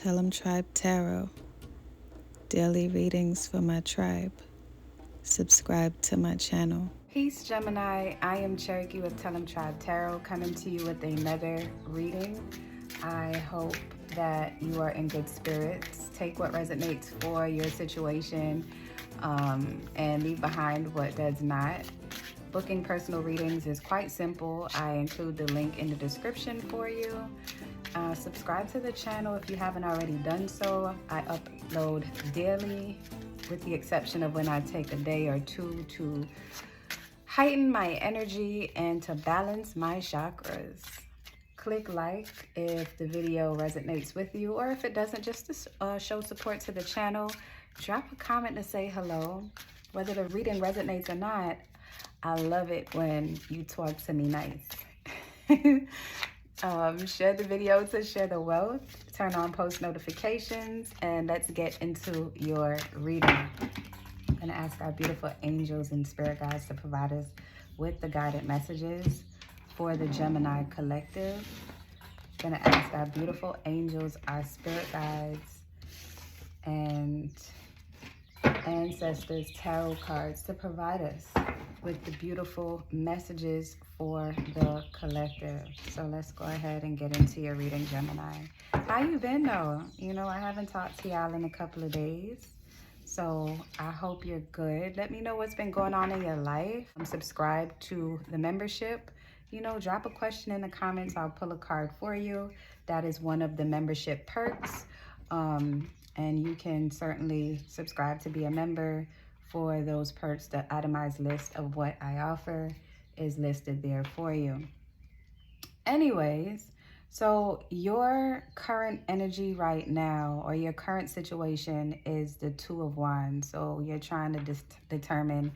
Tellemtribe Tarot, daily readings for my tribe. Subscribe to my channel. Peace, Gemini. I am Cherokee with Tellemtribe Tarot, coming to you with another reading. I hope that you are in good spirits. Take what resonates for your situation and leave behind what does not. Booking personal readings is quite simple. I include the link in the description for you. Subscribe to the channel if you haven't already done so. I upload daily, with the exception of when I take a day or two to heighten my energy and to balance my chakras. Click like if the video resonates with you, or if it doesn't, just to show support to the channel. Drop a comment to say hello. Whether the reading resonates or not, I love it when you talk to me nice. Share the video to share the wealth. Turn on post notifications, and let's get into your reading. I'm going to ask our beautiful angels and spirit guides to provide us with the guided messages for the Gemini collective. I'm going to ask our beautiful angels, our spirit guides, and ancestors tarot cards to provide us with the beautiful messages for the collective. So let's go ahead and get into your reading, Gemini. How you been though? You know, I haven't talked to y'all in a couple of days, so I hope you're good. Let me know what's been going on in your life. Subscribe to the membership. You know, drop a question in the comments. I'll pull a card for you. That is one of the membership perks. And you can certainly subscribe to be a member for those perks. The itemized list of what I offer is listed there for you. Anyways, so your current energy right now, or your current situation, is the Two of Wands. So you're trying to determine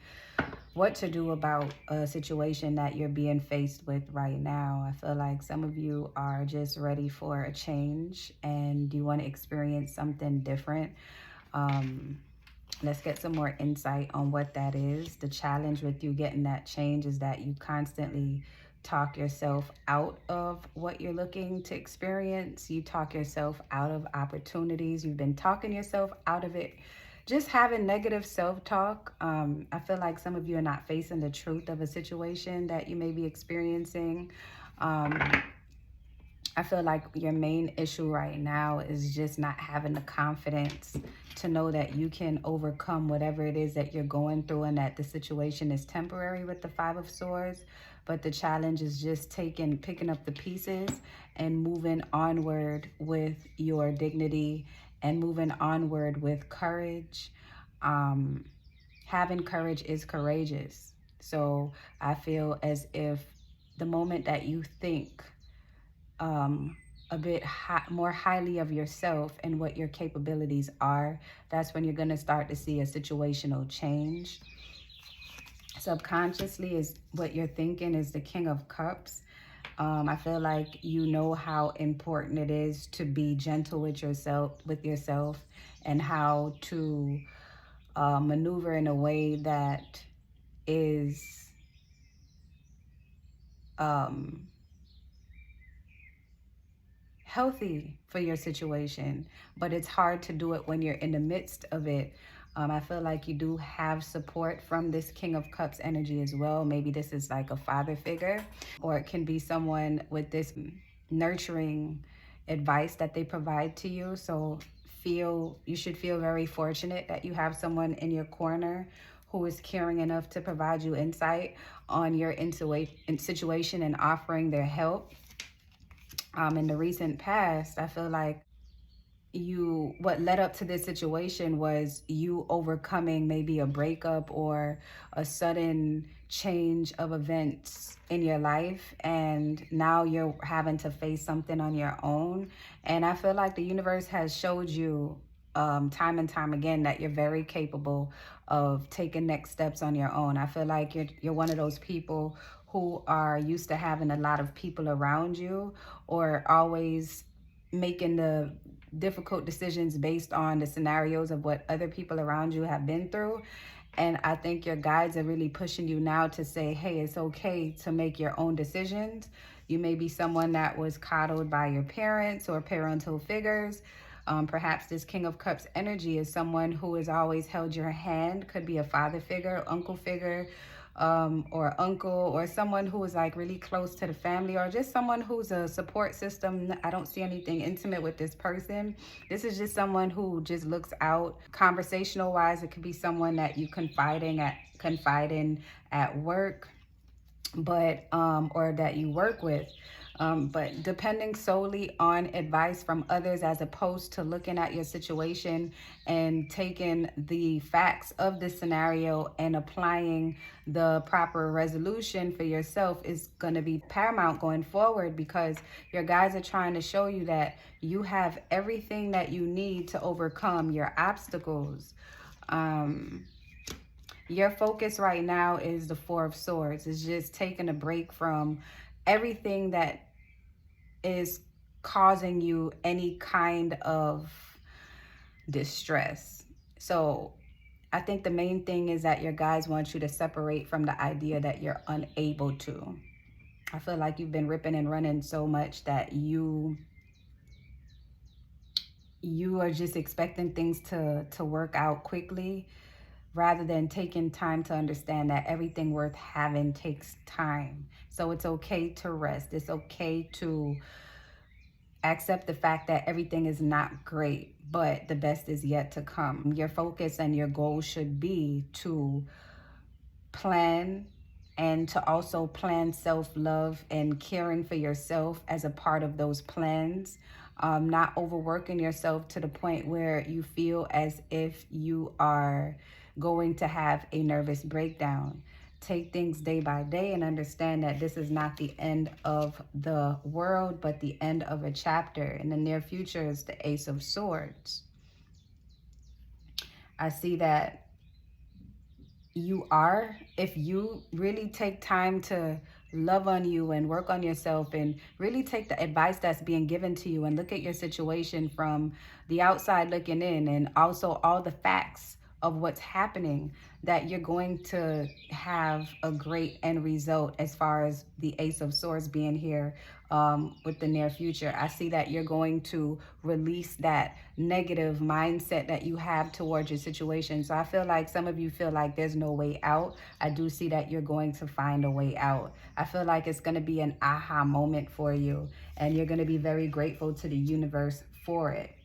what to do about a situation that you're being faced with right now. I feel like some of you are just ready for a change and you want to experience something different. Let's get some more insight on what that is. The challenge with you getting that change is that you constantly talk yourself out of what you're looking to experience. You talk yourself out of opportunities. You've been talking yourself out of it. Just having negative self-talk. I feel like some of you are not facing the truth of a situation that you may be experiencing. I feel like your main issue right now is just not having the confidence to know that you can overcome whatever it is that you're going through, and that the situation is temporary with the Five of Swords. But the challenge is just picking up the pieces and moving onward with your dignity and moving onward with courage. Having courage is courageous. So I feel as if the moment that you think a bit more highly of yourself and what your capabilities are, that's when you're going to start to see a situational change. Subconsciously is what you're thinking is the King of Cups. I feel like you know how important it is to be gentle with yourself, and how to maneuver in a way that is healthy for your situation. But it's hard to do it when you're in the midst of it. I feel like you do have support from this King of Cups energy as well. Maybe this is like a father figure, or it can be someone with this nurturing advice that they provide to you. So you should feel very fortunate that you have someone in your corner who is caring enough to provide you insight on your situation and offering their help. In the recent past, I feel like what led up to this situation was you overcoming maybe a breakup or a sudden change of events in your life, and now you're having to face something on your own. And I feel like the universe has showed you time and time again that you're very capable of taking next steps on your own. I feel like you're one of those people who are used to having a lot of people around you, or always making the difficult decisions based on the scenarios of what other people around you have been through. And I think your guides are really pushing you now to say, hey, it's okay to make your own decisions. You may be someone that was coddled by your parents or parental figures. Perhaps this King of Cups energy is someone who has always held your hand, could be a father figure, uncle figure, or uncle, or someone who is like really close to the family, or just someone who's a support system. I don't see anything intimate with this person. This is just someone who just looks out. Conversational wise, it could be someone that you confide in at work, but or that you work with. But depending solely on advice from others as opposed to looking at your situation and taking the facts of the scenario and applying the proper resolution for yourself is going to be paramount going forward, because your guides are trying to show you that you have everything that you need to overcome your obstacles. Your focus right now is the Four of Swords. It's just taking a break from everything that is causing you any kind of distress. So I think the main thing is that your guides want you to separate from the idea that you're unable to. I feel like you've been ripping and running so much that you are just expecting things to work out quickly, rather than taking time to understand that everything worth having takes time. So it's okay to rest. It's okay to accept the fact that everything is not great, but the best is yet to come. Your focus and your goal should be to plan, and to also plan self-love and caring for yourself as a part of those plans. Not overworking yourself to the point where you feel as if you are going to have a nervous breakdown. Take things day by day and understand that this is not the end of the world, but the end of a chapter. In the near future is the Ace of Swords. I see that if you really take time to love on you and work on yourself and really take the advice that's being given to you and look at your situation from the outside looking in, and also all the facts of what's happening, that you're going to have a great end result as far as the Ace of Swords being here with the near future. I see that you're going to release that negative mindset that you have towards your situation. So I feel like some of you feel like there's no way out. I do see that you're going to find a way out. I feel like it's going to be an aha moment for you, and you're going to be very grateful to the universe for it.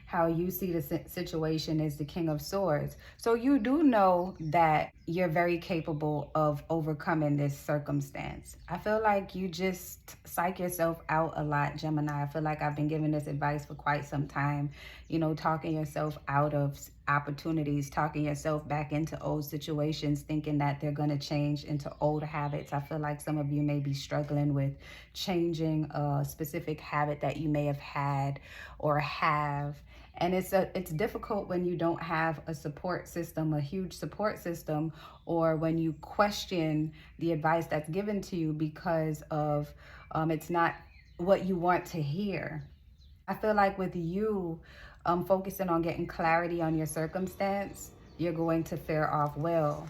How you see the situation is the King of Swords. So you do know that you're very capable of overcoming this circumstance. I feel like you just psych yourself out a lot, Gemini. I feel like I've been giving this advice for quite some time. You know, talking yourself out of opportunities, talking yourself back into old situations, thinking that they're going to change into old habits. I feel like some of you may be struggling with changing a specific habit that you may have had or have. And it's difficult when you don't have a support system, a huge support system, or when you question the advice that's given to you because of it's not what you want to hear. I feel like with you focusing on getting clarity on your circumstance, you're going to fare off well.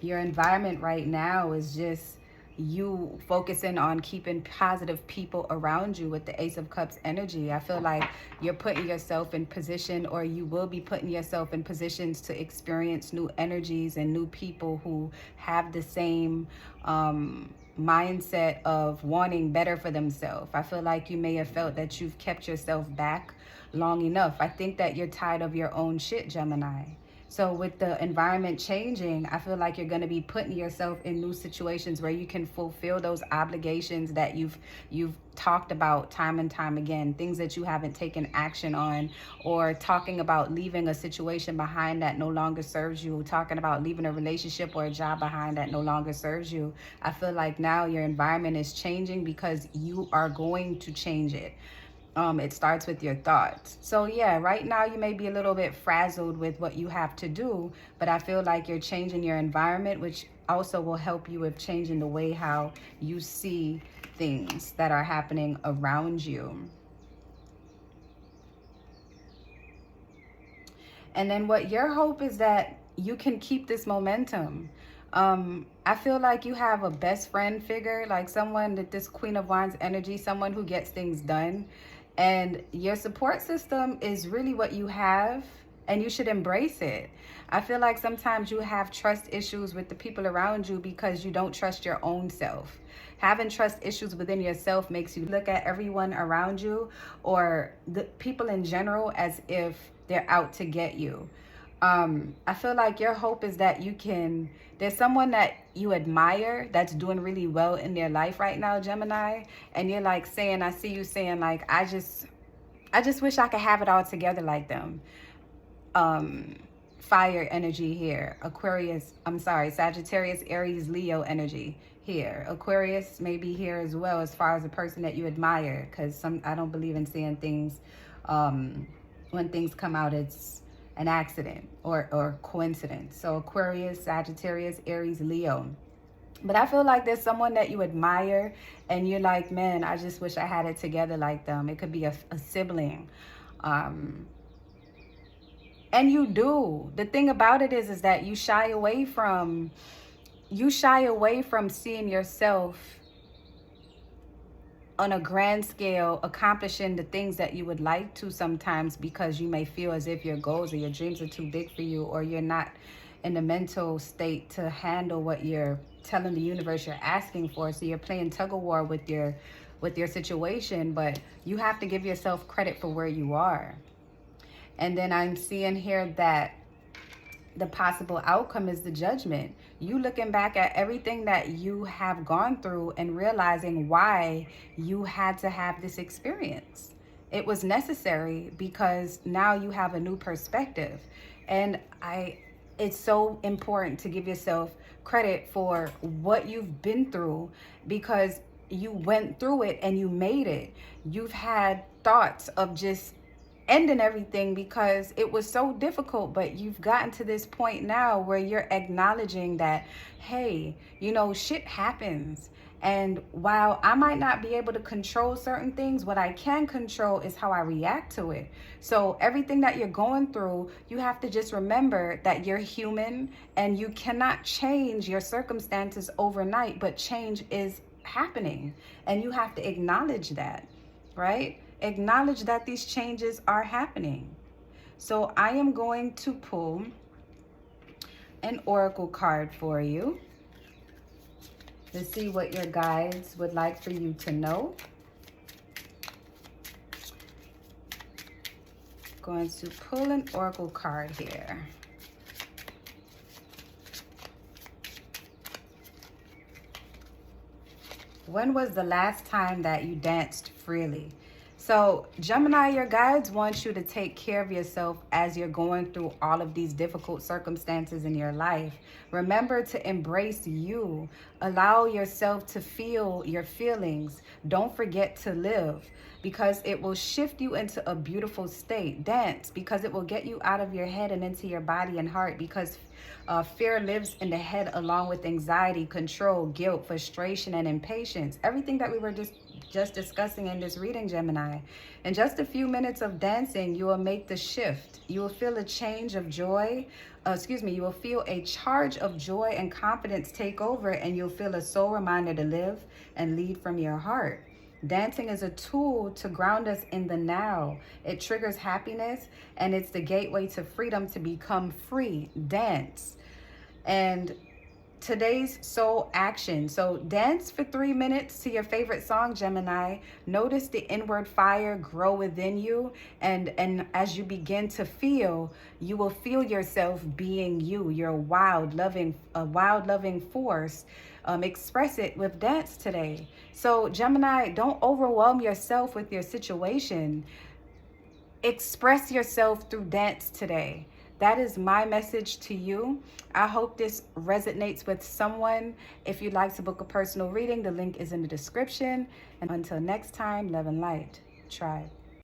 Your environment right now is just you focusing on keeping positive people around you with the Ace of Cups energy. I feel like you're putting yourself in position, or you will be putting yourself in positions to experience new energies and new people who have the same mindset of wanting better for themselves. I feel like you may have felt that you've kept yourself back long enough. I think that you're tired of your own shit, Gemini. So with the environment changing, I feel like you're going to be putting yourself in new situations where you can fulfill those obligations that you've talked about time and time again, things that you haven't taken action on, or talking about leaving a situation behind that no longer serves you, talking about leaving a relationship or a job behind that no longer serves you. I feel like now your environment is changing because you are going to change it. It starts with your thoughts. So yeah, right now you may be a little bit frazzled with what you have to do, but I feel like you're changing your environment, which also will help you with changing the way how you see things that are happening around you. And then what your hope is that you can keep this momentum. I feel like you have a best friend figure, like someone that this Queen of Wands energy, someone who gets things done. And your support system is really what you have, and you should embrace it. I feel like sometimes you have trust issues with the people around you because you don't trust your own self. Having trust issues within yourself makes you look at everyone around you or the people in general as if they're out to get you. I feel like your hope is that there's someone that you admire that's doing really well in their life right now, Gemini, and you're like saying, I see you saying like, I just wish I could have it all together like them. Um, Fire energy here. Sagittarius, Aries, Leo energy here. Aquarius may be here as well as far as a person that you admire, because I don't believe in seeing things when things come out it's an accident or coincidence. So Aquarius, Sagittarius, Aries, Leo. But I feel like there's someone that you admire and you're like, man, I just wish I had it together like them. It could be a sibling. And you do. The thing about it is that you shy away from seeing yourself on a grand scale accomplishing the things that you would like to sometimes, because you may feel as if your goals or your dreams are too big for you, or you're not in the mental state to handle what you're telling the universe you're asking for. So you're playing tug of war with your situation, but you have to give yourself credit for where you are. And then I'm seeing here that the possible outcome is the judgment. You looking back at everything that you have gone through and realizing why you had to have this experience. It was necessary because now you have a new perspective. And it's so important to give yourself credit for what you've been through, because you went through it and you made it. You've had thoughts of just ending everything because it was so difficult, but you've gotten to this point now where you're acknowledging that, hey, shit happens. And while I might not be able to control certain things, what I can control is how I react to it. So everything that you're going through, you have to just remember that you're human and you cannot change your circumstances overnight, but change is happening and you have to acknowledge that, right? Acknowledge that these changes are happening. So I am going to pull an oracle card for you to see what your guides would like for you to know. Going to pull an oracle card here. When was the last time that you danced freely? So Gemini, your guides want you to take care of yourself as you're going through all of these difficult circumstances in your life. Remember to embrace you. Allow yourself to feel your feelings. Don't forget to live, because it will shift you into a beautiful state. Dance, because it will get you out of your head and into your body and heart, because fear lives in the head along with anxiety, control, guilt, frustration, and impatience. Everything that we were just discussing in this reading, Gemini. In just a few minutes of dancing, you will make the shift. You will feel a change of joy. You will feel a charge of joy and confidence take over, and you'll feel a soul reminder to live and lead from your heart. Dancing is a tool to ground us in the now. It triggers happiness, and it's the gateway to freedom, to become free. Dance. And today's soul action. So dance for 3 minutes to your favorite song, Gemini. Notice the inward fire grow within you. And as you begin to feel, you will feel yourself being you. You're a wild, loving force. Express it with dance today. So Gemini, don't overwhelm yourself with your situation. Express yourself through dance today. That is my message to you. I hope this resonates with someone. If you'd like to book a personal reading, the link is in the description. And until next time, love and light. Tribe.